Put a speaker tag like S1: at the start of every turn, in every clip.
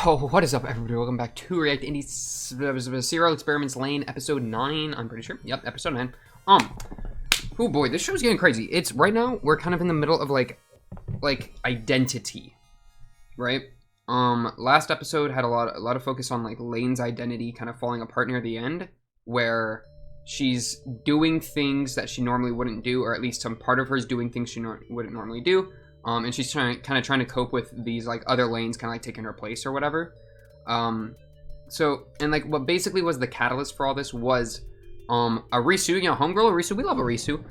S1: Yo, what is up, everybody? Welcome back to React Indie Serial Experiments Lain, episode 9. I'm pretty sure. Yep, episode 9. Oh boy, this show's getting crazy. It's right now we're kind of in the middle of like identity, right? Last episode had a lot of focus on like Lain's identity kind of falling apart near the end, where she's doing things that she normally wouldn't do, or at least some part of her is doing things she wouldn't normally do. And she's trying to cope with these like other Lains kind of like taking her place or whatever. So, and like what basically was the catalyst for all this was Arisu, you know, homegirl Arisu, we love Arisu.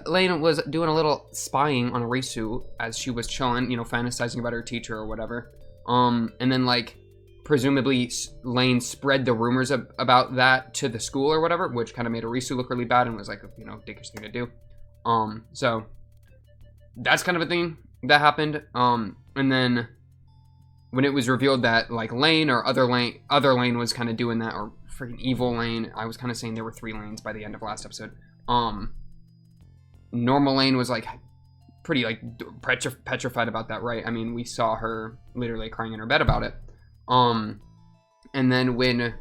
S1: Lain was doing a little spying on Arisu as she was chilling, you know, fantasizing about her teacher or whatever. And then like presumably Lain spread the rumors about that to the school or whatever, which kind of made Arisu look really bad and was like a, you know, dickish thing to do. So that's kind of a thing that happened. And then when it was revealed that like Lain or other Lain was kind of doing that, or freaking evil Lain, I was kind of saying there were 3 Lains by the end of last episode. Normal Lain was like pretty like petrified about that, right? I mean, we saw her literally crying in her bed about it. And then when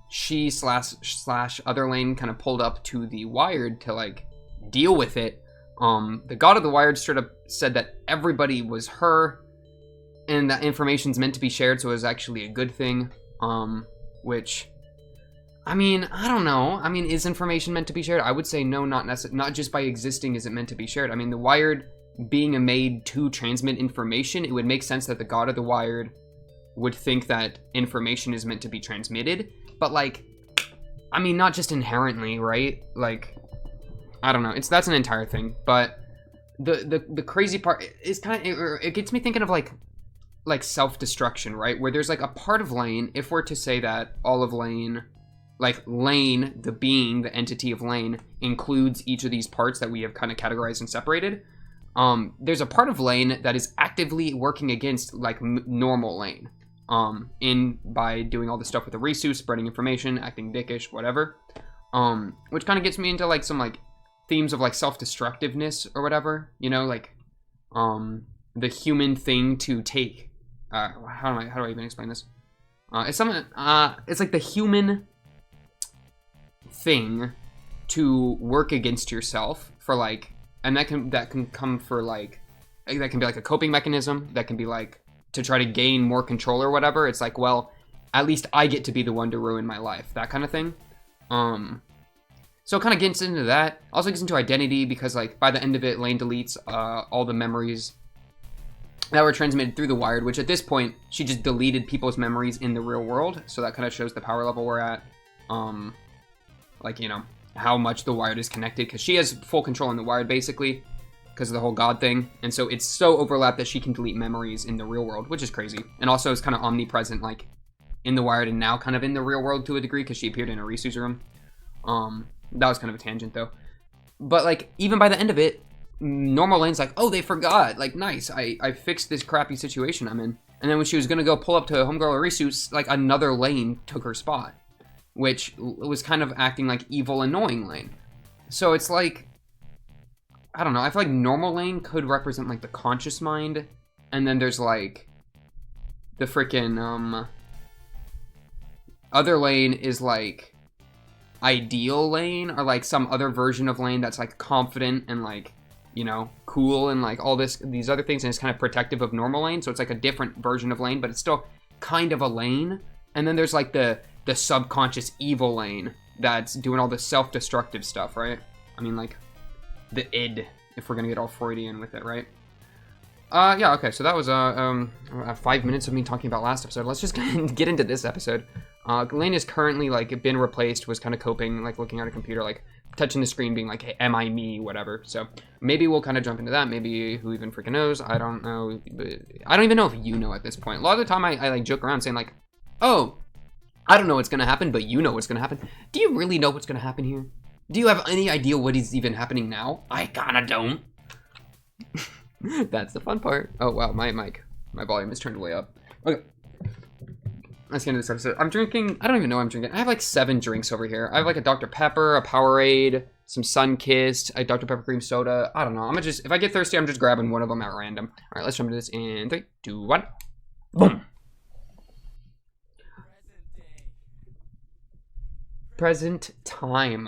S1: she slash other Lain kind of pulled up to the Wired to like deal with it, the god of the Wired straight up said that everybody was her and that information's meant to be shared, so it was actually a good thing. Which, I mean, I don't know. I mean, is information meant to be shared? I would say no, not just by existing is it meant to be shared. I mean, the Wired being made to transmit information, it would make sense that the god of the Wired would think that information is meant to be transmitted. But like, I mean, not just inherently, right? Like, I don't know. That's an entire thing. But the crazy part is kind of, it gets me thinking of like self-destruction, right? Where there's like a part of Lain, if we're to say that all of Lain, like Lain, the being, the entity of Lain, includes each of these parts that we have kind of categorized and separated. There's a part of Lain that is actively working against like normal Lain. By doing all this stuff with the Arisu, spreading information, acting dickish, whatever. Which kind of gets me into like some like themes of like self-destructiveness or whatever, you know, like the human thing to take. How do I even explain this? It's something. It's like the human thing to work against yourself for like, and that can come for like, that can be like a coping mechanism. That can be like to try to gain more control or whatever. It's like, well, at least I get to be the one to ruin my life. That kind of thing. So it kind of gets into that. Also gets into identity because like by the end of it, Lain deletes all the memories that were transmitted through the Wired, which at this point, she just deleted people's memories in the real world. So that kind of shows the power level we're at. Like, you know, how much the Wired is connected, because she has full control on the Wired basically because of the whole God thing. And so it's so overlapped that she can delete memories in the real world, which is crazy. And also is kind of omnipresent like in the Wired and now kind of in the real world to a degree because she appeared in Arisu's room. That was kind of a tangent though. But like, even by the end of it, normal Lain's like, oh, they forgot. Like, nice. I fixed this crappy situation I'm in. And then when she was going to go pull up to homegirl Arisu, like another Lain took her spot, which was kind of acting like evil, annoying Lain. So it's like, I don't know. I feel like normal Lain could represent like the conscious mind. And then there's like the freaking, other Lain is like ideal Lain, or like some other version of Lain that's like confident and like, you know, cool and like all these other things, and it's kind of protective of normal Lain. So it's like a different version of Lain, but it's still kind of a Lain. And then there's like the subconscious evil Lain that's doing all the self-destructive stuff, right? I mean, like the id, if we're gonna get all Freudian with it, right? Yeah, okay, so that was 5 minutes of me talking about last episode. Let's just get into this episode. Lain is currently like been replaced, was kind of coping, like looking at a computer, like touching the screen, being like, hey, am I me, whatever. So maybe we'll kind of jump into that. Maybe who even freaking knows? I don't know. I don't even know if you know at this point. A lot of the time I like joke around saying like, oh, I don't know what's gonna happen, but you know what's gonna happen. Do you really know what's gonna happen here? Do you have any idea what is even happening now? I kinda don't. That's the fun part. Oh wow, my volume is turned way up. Okay. Let's get into this episode. I'm drinking, I don't even know what I'm drinking. I have like 7 drinks over here. I have like a Dr. Pepper, a Powerade, some Sunkist, a Dr. Pepper cream soda. I don't know. I'm gonna just, if I get thirsty, I'm just grabbing one of them at random. All right, let's jump into this in 3, 2, 1. Boom. present time.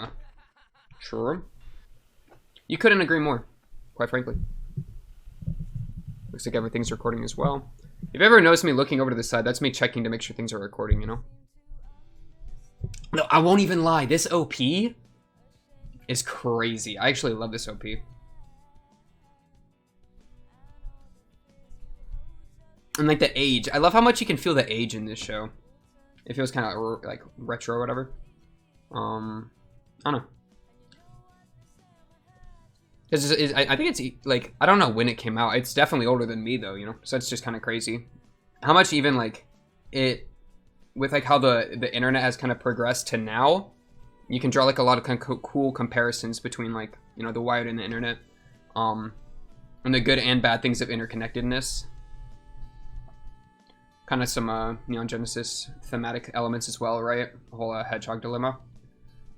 S1: Sure. You couldn't agree more, quite frankly. Looks like everything's recording as well. If you ever noticed me looking over to the side, that's me checking to make sure things are recording, you know? No, I won't even lie. This OP is crazy. I actually love this OP. And like the age. I love how much you can feel the age in this show. It feels kind of like retro or whatever. I don't know. I think it's like, I don't know when it came out. It's definitely older than me though, you know? So it's just kind of crazy. How much even like it, with like how the internet has kind of progressed to now, you can draw like a lot of kind of cool comparisons between like, you know, the wired and the internet. And the good and bad things of interconnectedness. Kind of some Neon Genesis thematic elements as well, right? The whole hedgehog dilemma.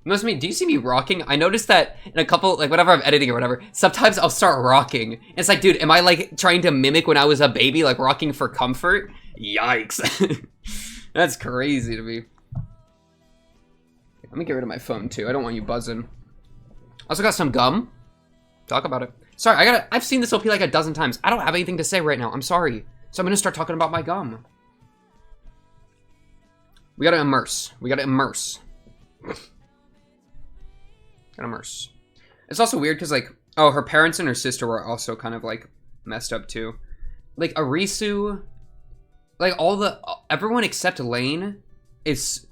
S1: Notice me, do you see me rocking? I noticed that in a couple, like whenever I'm editing or whatever, sometimes I'll start rocking. It's like, dude, am I like trying to mimic when I was a baby, like rocking for comfort? Yikes. That's crazy to me. Let me get rid of my phone too. I don't want you buzzing. Also got some gum. Talk about it. Sorry, I've seen this OP like a dozen times. I don't have anything to say right now. I'm sorry. So I'm gonna start talking about my gum. We gotta immerse. We gotta immerse. Gotta immerse. It's also weird because like, oh, her parents and her sister were also kind of like messed up too. Like Arisu, like everyone except Lain is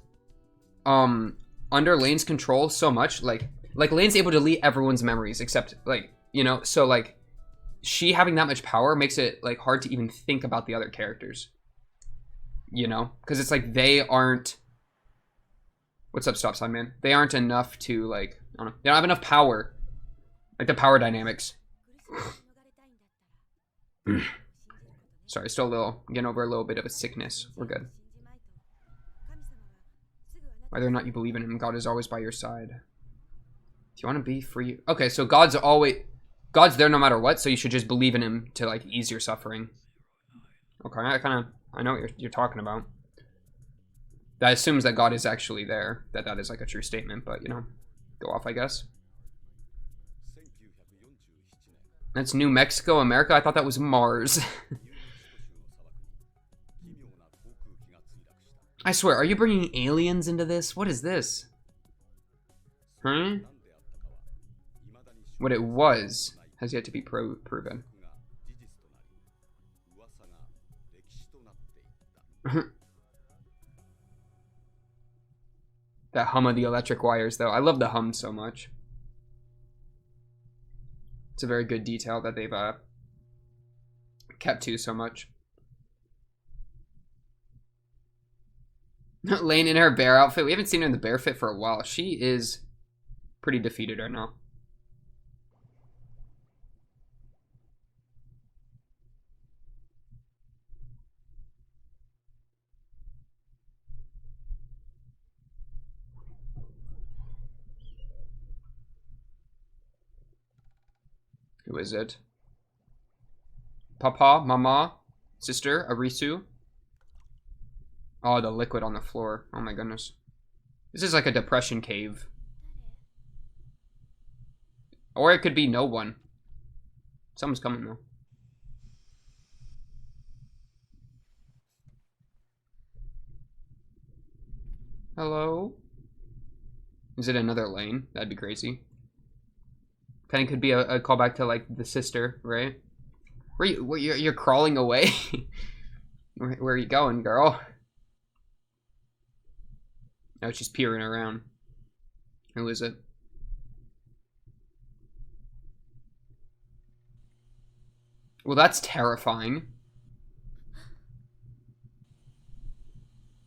S1: under Lain's control so much. Like Lain's able to delete everyone's memories except like, you know, so like she having that much power makes it like hard to even think about the other characters. You know, because it's like they aren't. What's up, stop sign man? They aren't enough to like. I don't know. They don't have enough power. Like the power dynamics. Sorry, still getting over a little bit of a sickness. We're good. Whether or not you believe in him, God is always by your side. If you want to be free, okay. So God's there no matter what. So you should just believe in him to like ease your suffering. Okay, I know what you're talking about. That assumes that God is actually there. That is like a true statement, but you know, go off, I guess. That's New Mexico, America? I thought that was Mars. I swear, are you bringing aliens into this? What is this? Huh? What it was has yet to be proven. That hum of the electric wires, though. I love the hum so much. It's a very good detail that they've kept to so much. Lain in her bear outfit. We haven't seen her in the bear fit for a while. She is pretty defeated right now. Who is it? Papa, Mama, Sister, Arisu. Oh, the liquid on the floor. Oh my goodness. This is like a depression cave. Or it could be no one. Someone's coming though. Hello? Is it another Lain? That'd be crazy. Kind of could be a callback to like the sister, right? You're crawling away? Where are you going, girl? No, she's peering around. Who is it? Well, that's terrifying.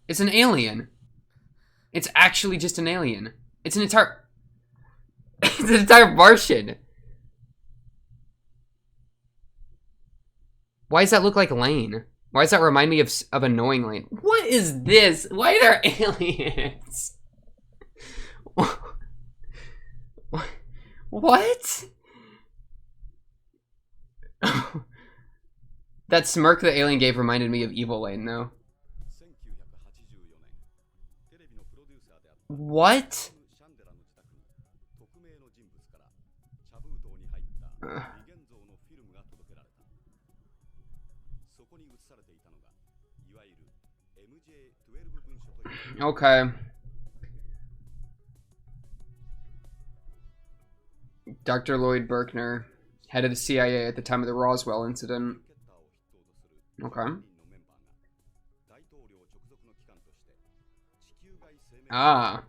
S1: It's an alien. It's actually just an alien. It's an entire... It's an entire Martian. Why does that look like Lain? Why does that remind me of annoying Lain? What is this? Why are there aliens? What? That smirk the alien gave reminded me of evil Lain, though. What? Okay. Dr. Lloyd Berkner, head of the CIA at the time of the Roswell incident. Okay. Ah.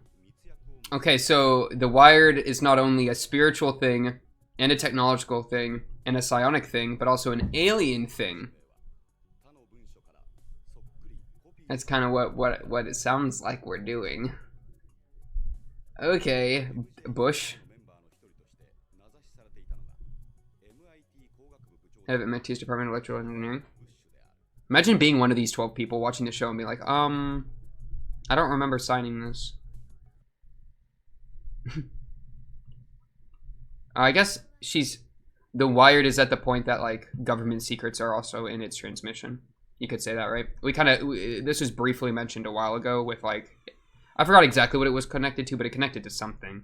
S1: Okay, so The Wired is not only a spiritual thing and a technological thing and a psionic thing, but also an alien thing. That's kind of what it sounds like we're doing. Okay, Bush. Head of MIT's Department of Electrical Engineering. Imagine being one of these 12 people watching the show and be like, I don't remember signing this. I guess The Wired is at the point that, like, government secrets are also in its transmission. You could say that, right? This was briefly mentioned a while ago with, like, I forgot exactly what it was connected to, but it connected to something.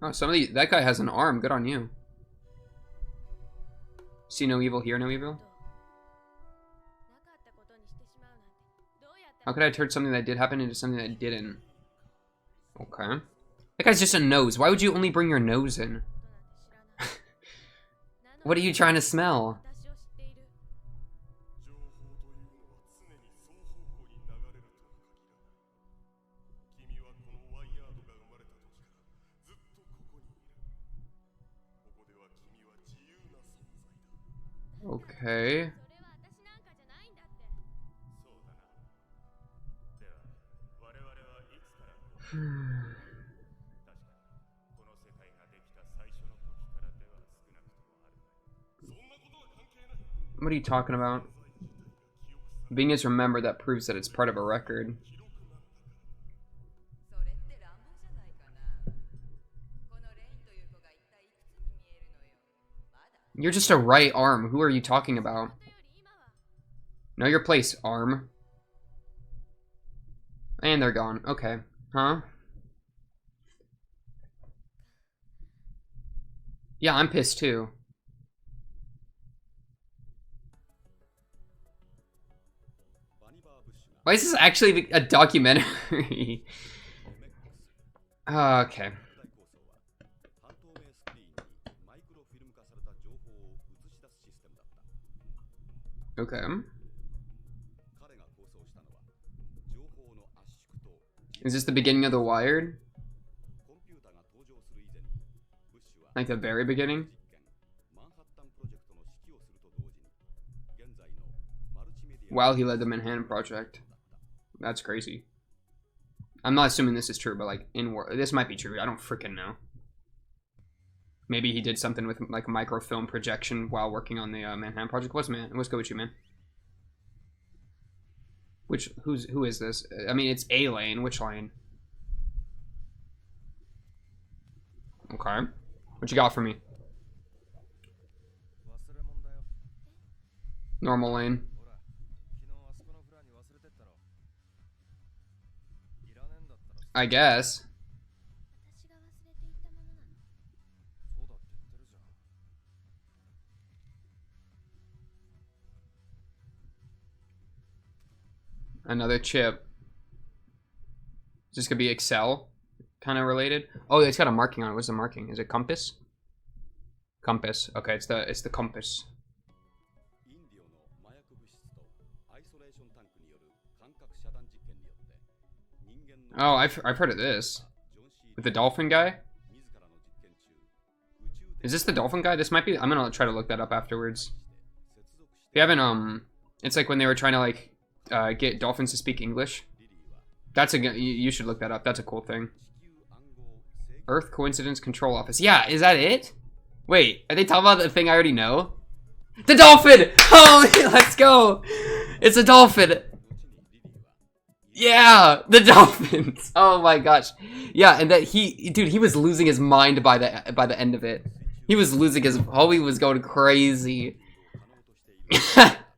S1: Oh, that guy has an arm. Good on you. See no evil, hear no evil? How could I turn something that did happen into something that didn't? Okay. That guy's just a nose. Why would you only bring your nose in? What are you trying to smell? Okay. What are you talking about? Being is remembered, that proves that it's part of a record. You're just a right arm. Who are you talking about? Know your place, arm. And they're gone. Okay. Huh? Yeah, I'm pissed too. Why is this actually a documentary? Okay. Okay. Is this the beginning of The Wired? Like the very beginning? While he led the Manhattan Project. That's crazy. I'm not assuming this is true, but like this might be true. I don't freaking know. Maybe he did something with like microfilm projection while working on the Manhattan Project. What's go with you, man? Who is this? I mean, it's a Lain. Which Lain? Okay. What you got for me? Normal Lain. I guess. Another chip. Is this gonna be Excel? Kind of related? Oh, it's got a marking on it. What's the marking? Is it compass? Compass. Okay, it's the compass. Oh, I've heard of this. With the dolphin guy? Is this the dolphin guy? This might be. I'm gonna try to look that up afterwards. If you haven't, it's like when they were trying to like get dolphins to speak English. That's you should look that up. That's a cool thing. Earth Coincidence Control Office. Yeah, is that it? Wait, are they talking about the thing I already know? The dolphin! Oh, let's go! It's a dolphin! Yeah, the dolphins! Oh my gosh. Yeah, and that dude, he was losing his mind by the end of it. He was losing his, he was going crazy.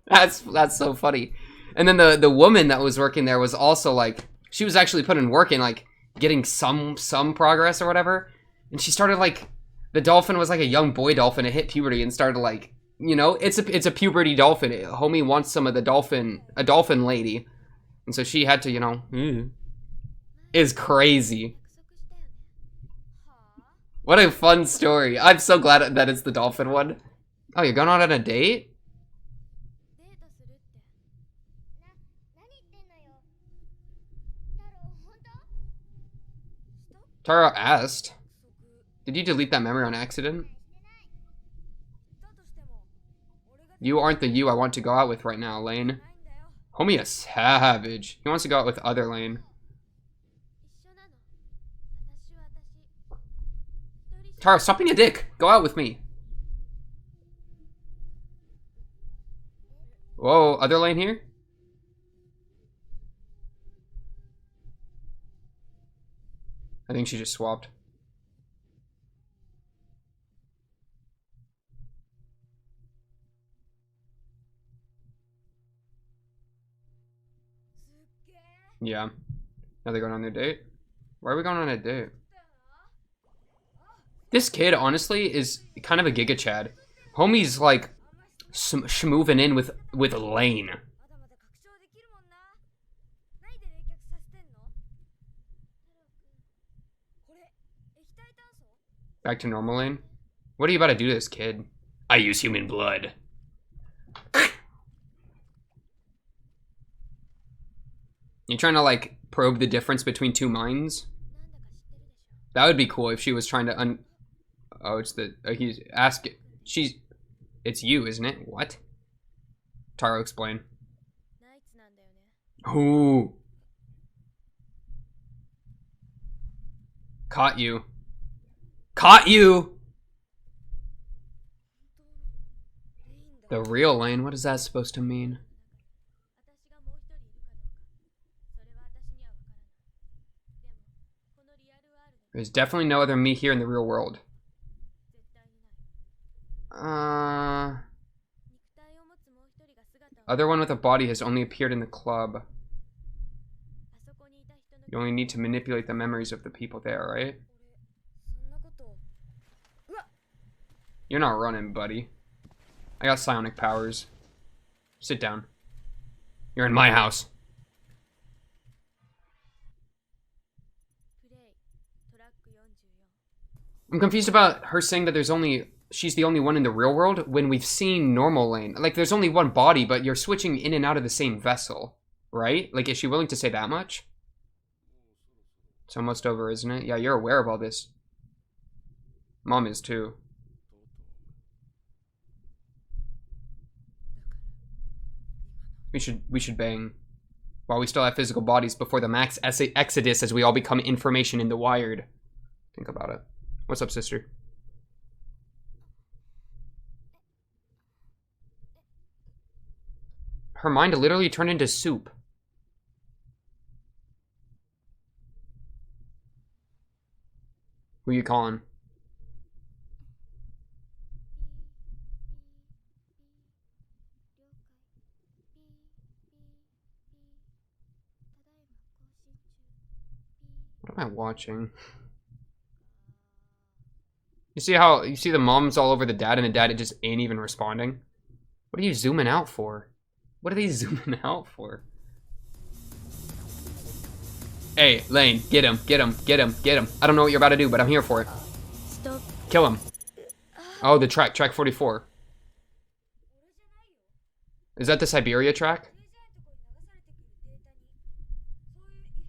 S1: That's so funny. And then the woman that was working there was also like, she was actually putting work in, like getting some progress or whatever. And she started like, the dolphin was like a young boy dolphin. It hit puberty and started like, you know, it's a puberty dolphin. Homie wants some of a dolphin lady. And so she had to, you know, is crazy. What a fun story. I'm so glad that it's the dolphin one. Oh, you're going out on a date? Taro asked. Did you delete that memory on accident? You aren't the you I want to go out with right now, Lain. Homie a savage. He wants to go out with other Lain. Taro, stop being a dick. Go out with me. Whoa, other Lain here? I think she just swapped. Yeah. Now they're going on their date? Why are we going on a date? This kid, honestly, is kind of a Giga Chad. Homie's like schmooving in with Lain. Back to normal, Lain? What are you about to do to this kid? I use human blood. You trying to like probe the difference between two minds? That would be cool if she was trying to oh, it's the he's asking. It's you, isn't it? What? Taro, explain. Ooh. Caught you. Caught you! The real Lain, what is that supposed to mean? There's definitely no other me here in the real world. Other one with a body has only appeared in the club. You only need to manipulate the memories of the people there, right? You're not running, buddy. I got psionic powers. Sit down. You're in my house. I'm confused about her saying that she's the only one in the real world when we've seen normal Lain. Like, there's only one body, but you're switching in and out of the same vessel, right? Like, is she willing to say that much? It's almost over, isn't it? Yeah, you're aware of all this. Mom is too. We should bang while we still have physical bodies before the max exodus as we all become information in the wired. Think about it. What's up, sister? Her mind literally turned into soup. Who you calling? What am I watching? You see the mom's all over the dad and the dad just ain't even responding? What are you zooming out for? What are they zooming out for? Hey, Lain, get him, get him, get him, get him. I don't know what you're about to do, but I'm here for it.
S2: Stop.
S1: Kill him. Oh, the track 44. Is that the Siberia track?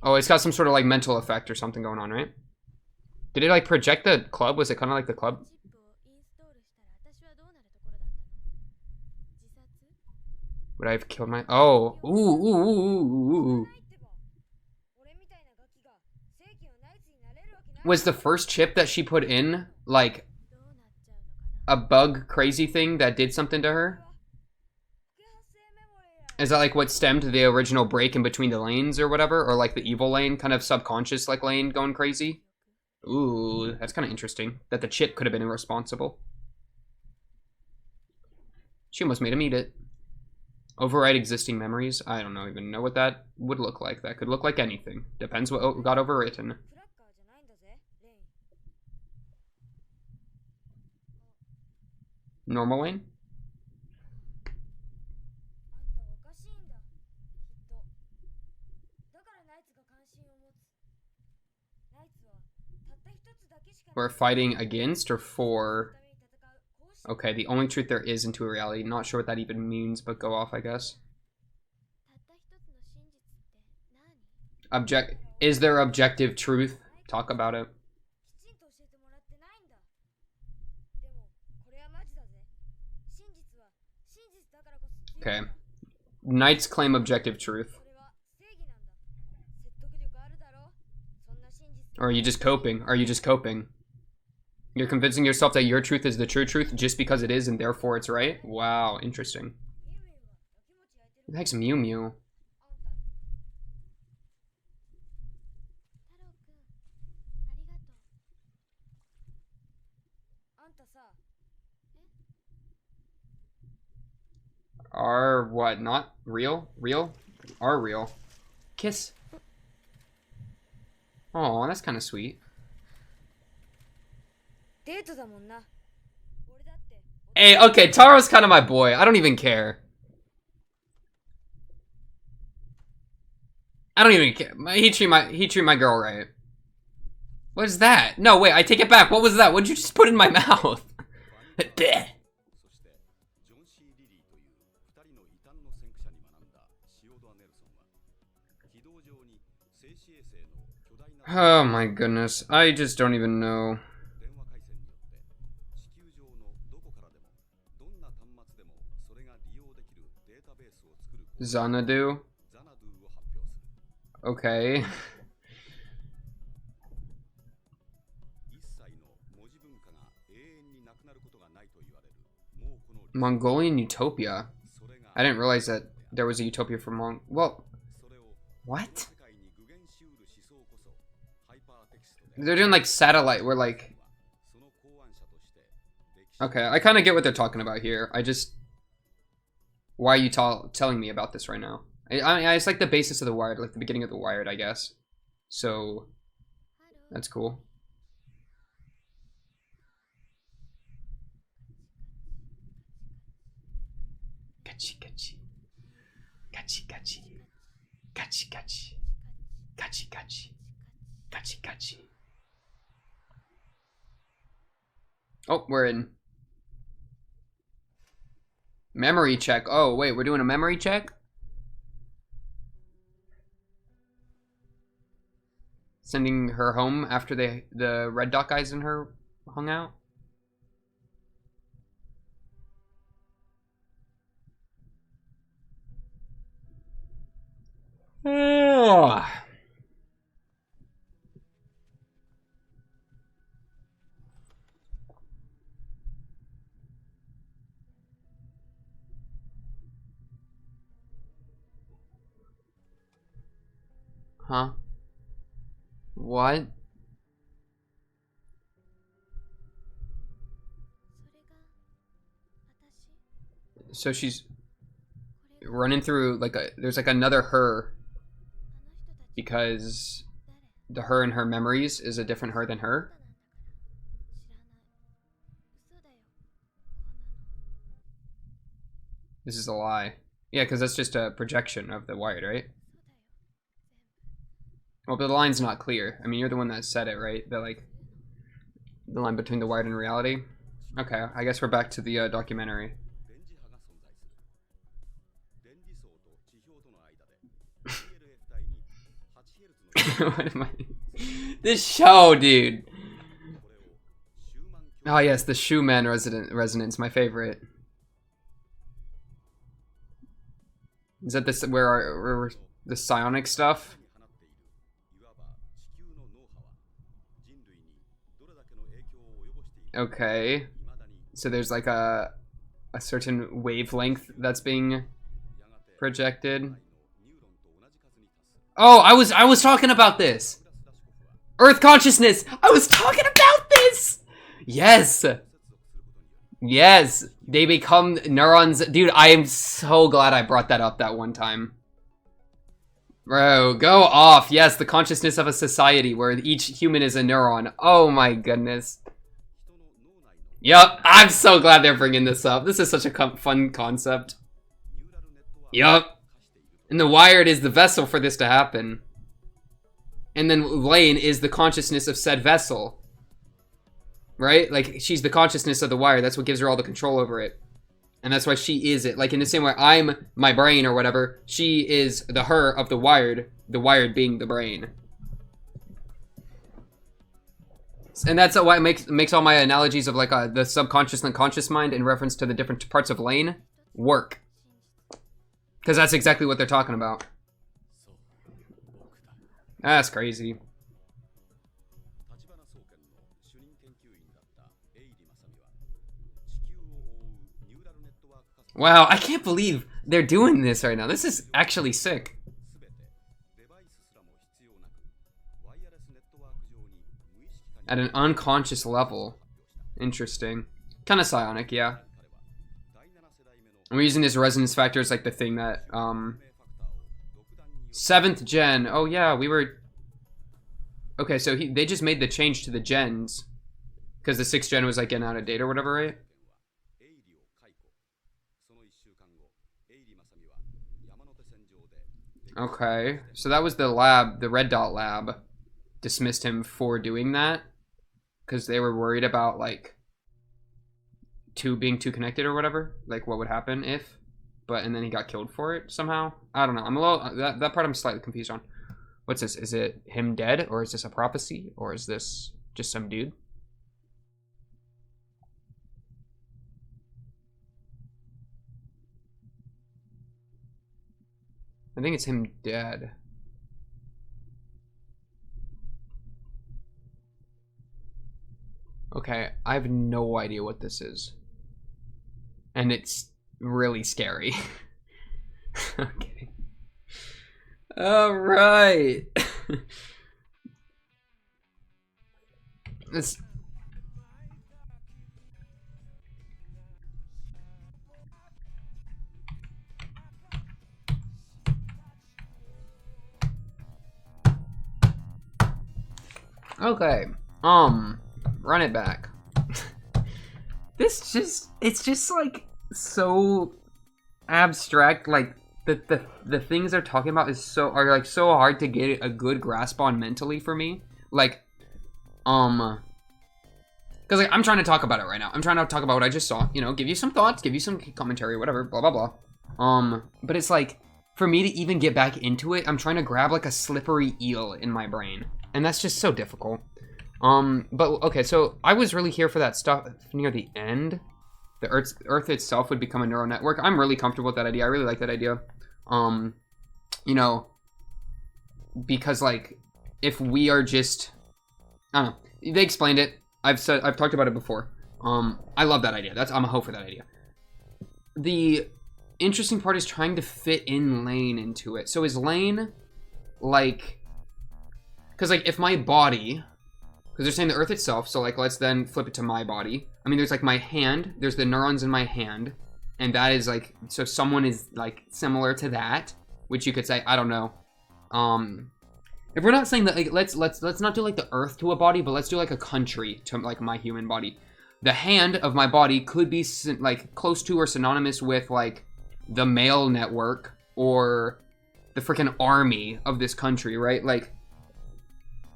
S1: Oh, it's got some sort of like mental effect or something going on, right? Did it like project the club? Was it kind of like the club? Would I have killed my... Oh. Ooh. Was the first chip that she put in like a bug crazy thing that did something to her? Is that like what stemmed the original break in between the lanes or whatever? Or like the evil Lain, kind of subconscious like Lain going crazy? Ooh, that's kind of interesting. That the chip could have been irresponsible. She almost made him eat it. Override existing memories? I don't even know what that would look like. That could look like anything. Depends what got overwritten. Normal Lain? We're fighting against or for? Okay, the only truth there is into a reality. Not sure what that even means, but go off, I guess. Is there objective truth? Talk about it. Okay. Knights claim objective truth. Or are you just coping? Are you just coping? You're convincing yourself that your truth is the true truth just because it is and therefore it's right? Wow, interesting. Who the heck's Mew Mew? Are what? Not real? Real? Are real. Kiss. Oh, that's kind of sweet. Hey, okay, Taro's kind of my boy. I don't even care. I don't even care. He treat my girl right. What is that? No, wait, I take it back. What was that? What'd you just put in my mouth? Oh my goodness. I just don't even know. Xanadu? Okay. Mongolian utopia? I didn't realize that there was a utopia for well, what? They're doing like satellite, we're like... Okay, I kind of get what they're talking about here. I just... Why are you telling me about this right now? It's like the basis of the Wired, like the beginning of the Wired, I guess. So, that's cool. Gachi gachi. Gachi gachi. Gachi gachi. Gachi gachi. Gachi gachi. Oh, we're in. Memory check. Oh, wait, we're doing a memory check? Sending her home after the red dot guys and her hung out? Oh. Huh? What? So she's running through like there's like another her because the her in her memories is a different her than her. This is a lie. Yeah, because that's just a projection of the Wired, right? Well, but the line's not clear. I mean, you're the one that said it, right? That, like, the line between the Wired and reality. Okay, I guess we're back to the documentary. What am I... This show, dude! Oh, yes, the Schumann resonance, my favorite. Is that this where the psionic stuff? Okay, so there's like a certain wavelength that's being projected. Oh, I was talking about this. Earth consciousness. I was talking about this. Yes. Yes, they become neurons. Dude, I am so glad I brought that up that one time. Bro, go off. Yes, the consciousness of a society where each human is a neuron. Oh my goodness. Yup, I'm so glad they're bringing this up. This is such a fun concept. Yup. And the wired is the vessel for this to happen. And then Lain is the consciousness of said vessel. Right? Like, she's the consciousness of the wire. That's what gives her all the control over it. And that's why she is it. Like, in the same way I'm my brain or whatever, she is the her of the wired being the brain. And that's why it makes all my analogies of, like, the subconscious and conscious mind in reference to the different parts of Lain work. Because that's exactly what they're talking about. That's crazy. Wow, I can't believe they're doing this right now. This is actually sick. At an unconscious level. Interesting. Kind of psionic, yeah. And we're using this resonance factor as like the thing that, 7th gen. Oh yeah, we were... Okay, so they just made the change to the gens. Because the 6th gen was like getting out of date or whatever, right? Okay, so that was the lab, the red dot lab dismissed him for doing that. Because they were worried about, like, being too connected or whatever. Like, what would happen if. And then he got killed for it somehow. I don't know. I'm a little, that part I'm slightly confused on. What's this? Is it him dead? Or is this a prophecy? Or is this just some dude? I think it's him dead. Okay, I have no idea what this is. And it's really scary. Okay. Alright. It's... Okay. Run it back. It's just like so abstract. Like the things they're talking about are like so hard to get a good grasp on mentally for me. Like, because like I'm trying to talk about it right now. I'm trying to talk about what I just saw. You know, give you some thoughts, give you some commentary, whatever, blah blah blah. But it's like for me to even get back into it, I'm trying to grab like a slippery eel in my brain, and that's just so difficult. But okay, so I was really here for that stuff near the end. The Earth itself would become a neural network. I'm really comfortable with that idea. I really like that idea. You know, because like, if we are just, I don't know, they explained it. I've talked about it before. I love that idea. I'm a hoe for that idea. The interesting part is trying to fit in Lain into it. So is Lain, like, because like if my body, because they're saying the Earth itself, so like let's then flip it to my body. I mean, there's like my hand, there's the neurons in my hand, and that is like, so someone is like similar to that, which you could say, I don't know. If we're not saying that, like, let's not do like the Earth to a body, but let's do like a country to like my human body. The hand of my body could be like close to or synonymous with like the male network or the freaking army of this country, right? Like,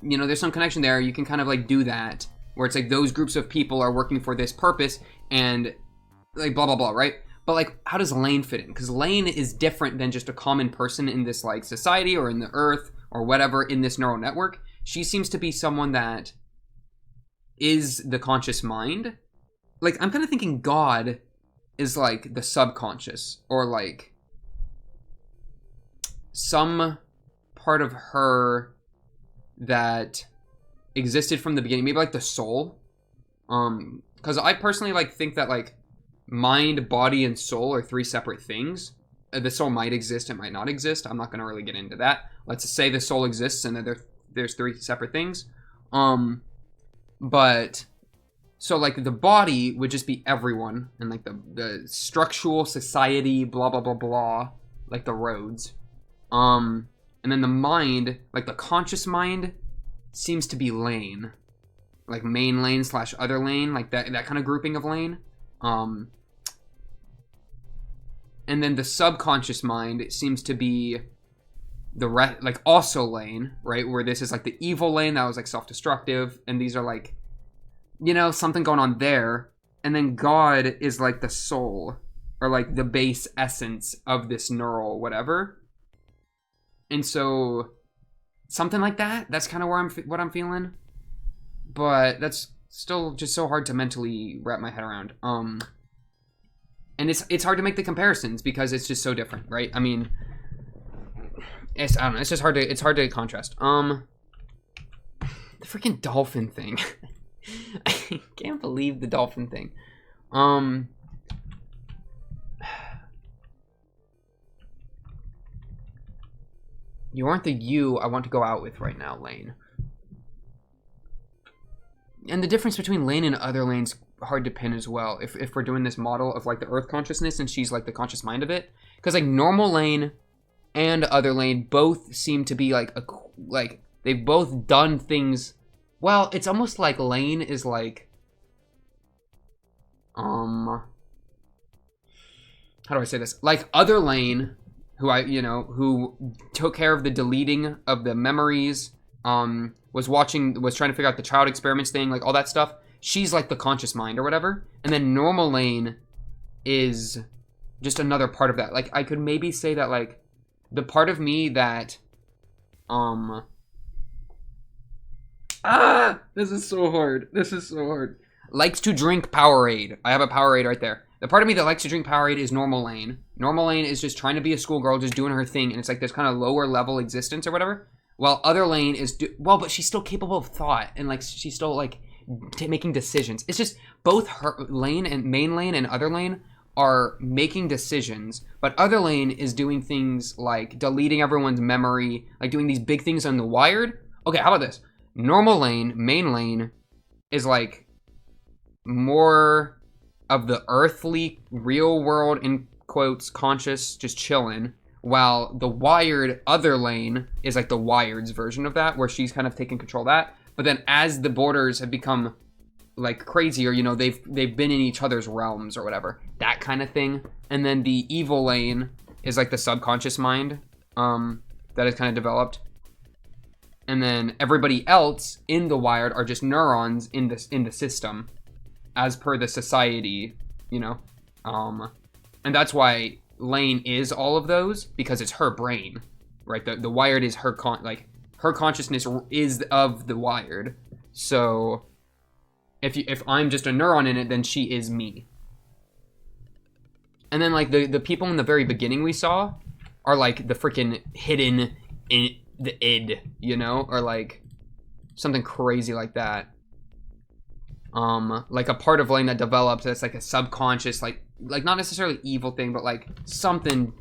S1: you know, there's some connection there. You can kind of like do that where it's like those groups of people are working for this purpose and like blah blah blah, right? But like, how does Lain fit in? Because Lain is different than just a common person in this like society or in the Earth or whatever in this neural network. She seems to be someone that is the conscious mind. Like, I'm kind of thinking God is like the subconscious, or like some part of her that existed from the beginning, maybe like the soul. Because I personally like think that like mind, body, and soul are three separate things. The soul might exist, it might not exist. I'm not going to really get into that. Let's say the soul exists and that there's three separate things. But So like the body would just be everyone, and like the structural society, blah blah blah blah, like the roads. And then the mind, like the conscious mind, seems to be Lain, like main Lain / other Lain, like that kind of grouping of Lain. And then the subconscious mind seems to be like also Lain, right? Where this is like the evil Lain that was like self-destructive, and these are like, you know, something going on there. And then God is like the soul, or like the base essence of this neural whatever. And so something like that. That's kind of what I'm feeling. But that's still just so hard to mentally wrap my head around. And it's hard to make the comparisons because it's just so different, right? I mean, I don't know. It's just hard to contrast. The freaking dolphin thing. I can't believe the dolphin thing. You aren't the you I want to go out with right now, Lain. And the difference between Lain and other Lain's hard to pin as well. If we're doing this model of like the Earth consciousness and she's like the conscious mind of it, because like normal Lain and other Lain both seem to be like they've both done things. Well, it's almost like Lain is like, how do I say this? Like other Lain, who took care of the deleting of the memories, was trying to figure out the child experiments thing, like all that stuff. She's like the conscious mind or whatever. And then normal Lain is just another part of that. Like I could maybe say that like the part of me that, this is so hard. Likes to drink Powerade. I have a Powerade right there. The part of me that likes to drink Powerade is normal Lain. Normal Lain is just trying to be a schoolgirl, just doing her thing, and it's like this kind of lower level existence or whatever. While other Lain is but she's still capable of thought, and like she's still like making decisions. It's just both her Lain and main Lain and other Lain are making decisions, but other Lain is doing things like deleting everyone's memory, like doing these big things on the Wired. Okay, how about this? Normal Lain, main Lain, is like more of the earthly, real world, in quotes, conscious, just chilling, while the Wired other Lain is like the Wired's version of that, where she's kind of taking control of that. But then as the borders have become like crazier, you know, they've been in each other's realms or whatever, that kind of thing. And then the evil Lain is like the subconscious mind that is kind of developed. And then everybody else in the Wired are just neurons in the system, as per the society, you know. And that's why Lain is all of those, because it's her brain, right? The Wired is her her consciousness is of the Wired. So if I'm just a neuron in it, then she is me. And then like the people in the very beginning we saw are like the freaking hidden in the id, you know, or like something crazy like that. Like a part of Lain that develops that's like a subconscious, like not necessarily evil thing, but like something.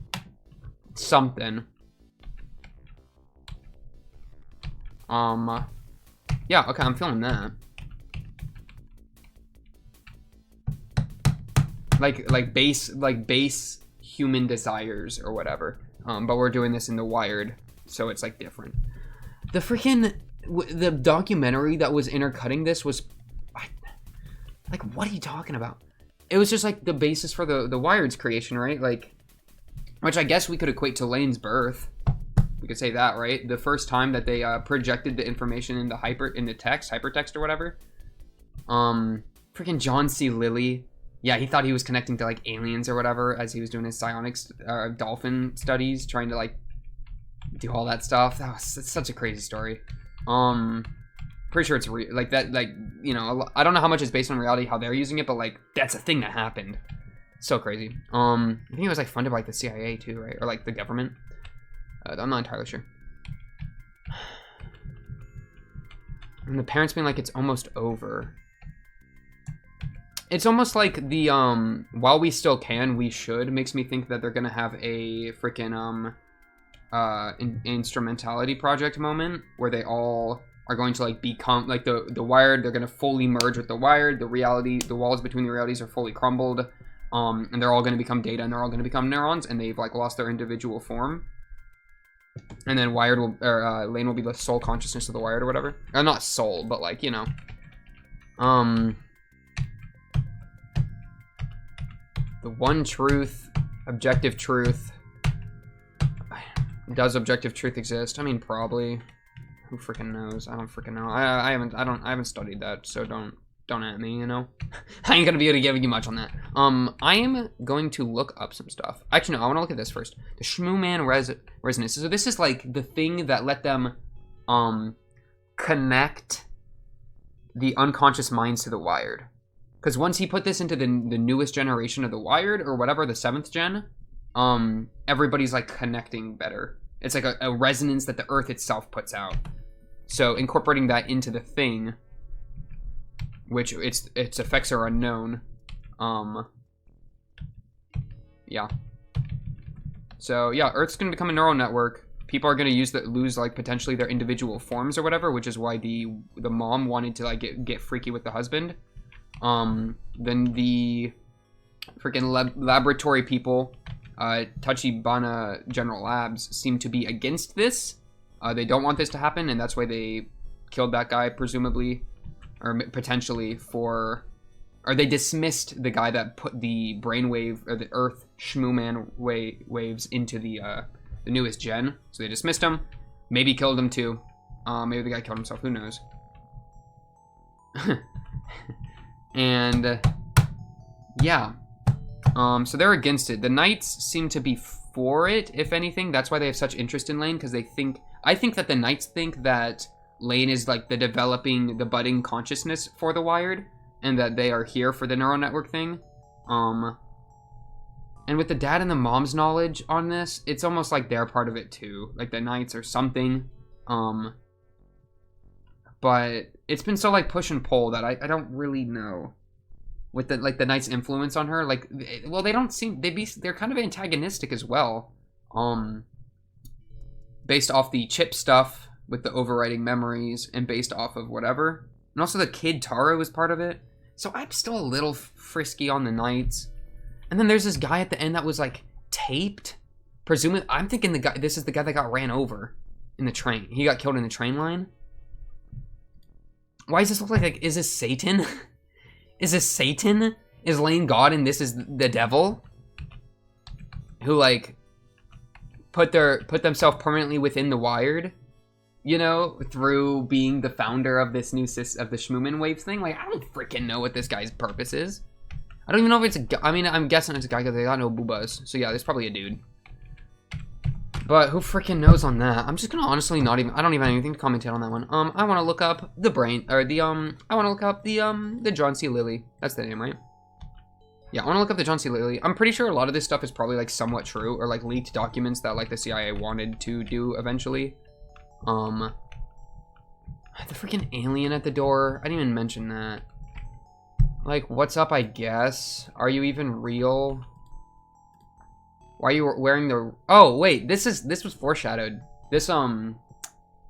S1: Yeah, okay, I'm feeling that. Like base human desires or whatever. But we're doing this in the Wired, so it's like different. The freaking the documentary that was intercutting this was like, what are you talking about? It was just like the basis for the Wired's creation, right? Like, which I guess we could equate to Lain's birth. We could say that, right? The first time that they projected the information in the hypertext or whatever. Freaking John C. Lilly. Yeah, he thought he was connecting to like aliens or whatever as he was doing his psionics dolphin studies, trying to like do all that stuff. It's such a crazy story. Pretty sure it's real. Like that, like, you know, I don't know how much is based on reality, how they're using it, but like that's a thing that happened. So crazy. I think it was like funded by like the CIA too, right? Or like the government. I'm not entirely sure. And the parents being like, it's almost over. It's almost like the while we still can, we should, makes me think that they're gonna have a freaking instrumentality project moment where they all are going to like become like the wired. They're going to fully merge with the wired. The walls between the realities are fully crumbled. And they're all going to become data, and they're all going to become neurons, and they've like lost their individual form. And then wired will, or Lain will be the soul consciousness of the wired or whatever. Not soul, but like, you know. The one truth, objective truth. Does objective truth exist? I mean, probably. Who freaking knows? I don't freaking know. I haven't studied that, so don't at me, you know. I ain't gonna be able to give you much on that. I am going to look up some stuff. Actually, no, I want to look at this first. The Shmoo-Man resonance. So this is like the thing that let them connect the unconscious minds to the wired. Because once he put this into the newest generation of the wired, or whatever, the 7th gen, everybody's like connecting better. It's like a resonance that the earth itself puts out. So incorporating that into the thing, which its effects are unknown. Yeah. So yeah, Earth's gonna become a neural network. People are gonna lose like potentially their individual forms or whatever, which is why the mom wanted to like get freaky with the husband. Then the freaking laboratory people, Tachibana General Labs, seem to be against this. They don't want this to happen, and that's why they killed that guy, presumably, or potentially or they dismissed the guy that put the brainwave or the Earth Shmoo-Man waves into the newest gen. So they dismissed him, maybe killed him too. Maybe the guy killed himself. Who knows? And yeah. So they're against it. The Knights seem to be for it, if anything. That's why they have such interest in Lain, because I think that the Knights think that Lain is like the budding consciousness for the wired, and that they are here for the neural network thing. And with the dad and the mom's knowledge on this, it's almost like they're part of it too, like the Knights or something. But it's been so like push and pull that I don't really know. With the like the Knight's influence on her, like, well, they don't seem they're kind of antagonistic as well, based off the chip stuff with the overwriting memories, and based off of whatever, and also the kid Taro was part of it. So I'm still a little frisky on the Knights. And then there's this guy at the end that was like taped, presumably. I'm thinking this is the guy that got ran over in the train. He got killed in the train line. Why does this look like is this Satan? Is this Satan? Is Lain God and this is the devil? Who like put themselves permanently within the wired, you know, through being the founder of this new of the Shmoo-Man waves thing. Like, I don't freaking know what this guy's purpose is. I don't even know if it's a. I mean, I'm guessing it's a guy because they got no boobas. So yeah, there's probably a dude. But who freaking knows on that? I'm just gonna honestly not even. I don't even have anything to commentate on that one. I want to look up the brain or the I want to look up the John C. Lilly. That's the name, right? Yeah, I want to look up the John C. Lilly. I'm pretty sure a lot of this stuff is probably like somewhat true, or like leaked documents that like the CIA wanted to do eventually. The freaking alien at the door. I didn't even mention that. Like, what's up? I guess. Are you even real? Why are you wearing the... Oh, wait. This was foreshadowed. This,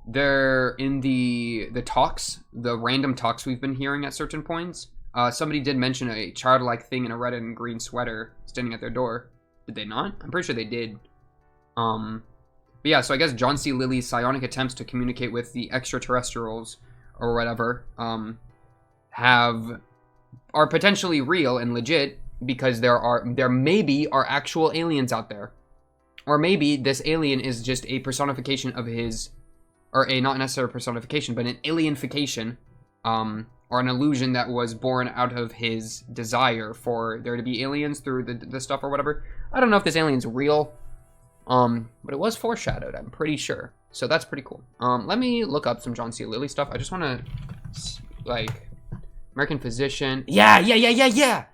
S1: they're in the talks, the random talks we've been hearing at certain points. Somebody did mention a childlike thing in a red and green sweater standing at their door. Did they not? I'm pretty sure they did. But yeah, so I guess John C. Lilly's psionic attempts to communicate with the extraterrestrials or whatever, are potentially real and legit, because there maybe are actual aliens out there. Or maybe this alien is just a personification of his, or a not necessarily personification, but an alienification, or an illusion that was born out of his desire for there to be aliens through the stuff or whatever. I don't know if this alien's real, but it was foreshadowed, I'm pretty sure. So that's pretty cool. Let me look up some John C. Lilly stuff. I just want to, like, American physician. Yeah.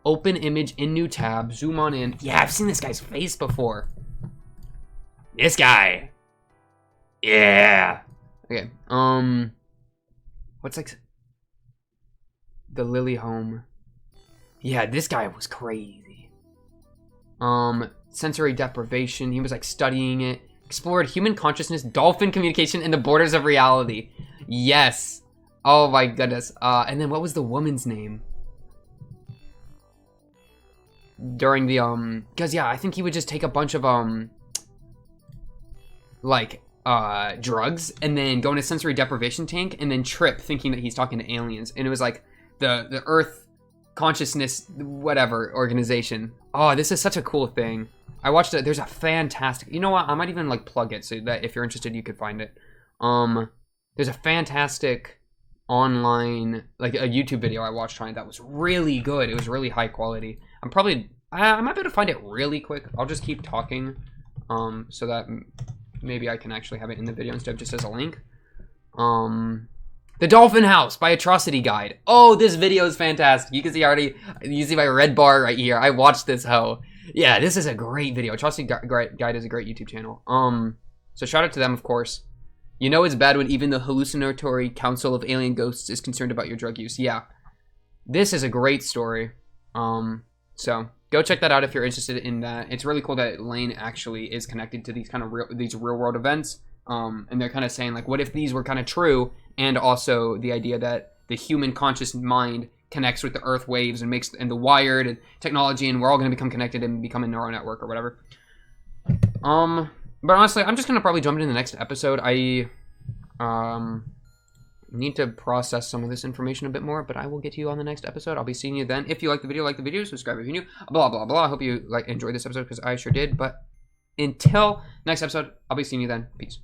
S1: Open image in new tab. Zoom on in. Yeah, I've seen this guy's face before. This guy. Yeah. Okay. What's like the Lilly home? Yeah, this guy was crazy. Sensory deprivation. He was like studying it. Explored human consciousness, dolphin communication, and the borders of reality. Yes. Oh my goodness. And then what was the woman's name? During the, because yeah, I think he would just take a bunch of, like, drugs and then go in a sensory deprivation tank and then trip thinking that he's talking to aliens. And it was like the Earth Consciousness, whatever, organization. Oh, this is such a cool thing. I watched it. There's a fantastic, you know what? I might even like plug it so that if you're interested, you could find it. There's a fantastic online, like a YouTube video I watched on it that was really good. It was really high quality. I might be able to find it really quick. I'll just keep talking, so that maybe I can actually have it in the video instead of just as a link. The Dolphin House by Atrocity Guide. Oh, this video is fantastic. You can see already, you see my red bar right here. I watched this hoe. Yeah, this is a great video. Atrocity Guide is a great YouTube channel. So shout out to them, of course. You know it's bad when even the hallucinatory council of alien ghosts is concerned about your drug use. Yeah, this is a great story. So go check that out if you're interested in that. It's really cool that Lain actually is connected to these kind of real world events. And they're kind of saying like, what if these were kind of true? And also the idea that the human conscious mind connects with the earth waves and the wired and technology, and we're all going to become connected and become a neural network or whatever. But honestly, I'm just going to probably jump into the next episode. I need to process some of this information a bit more, but I will get to you on the next episode. I'll be seeing you then. If you like the video, subscribe if you're new, blah, blah, blah. I hope you enjoyed this episode because I sure did. But until next episode, I'll be seeing you then. Peace.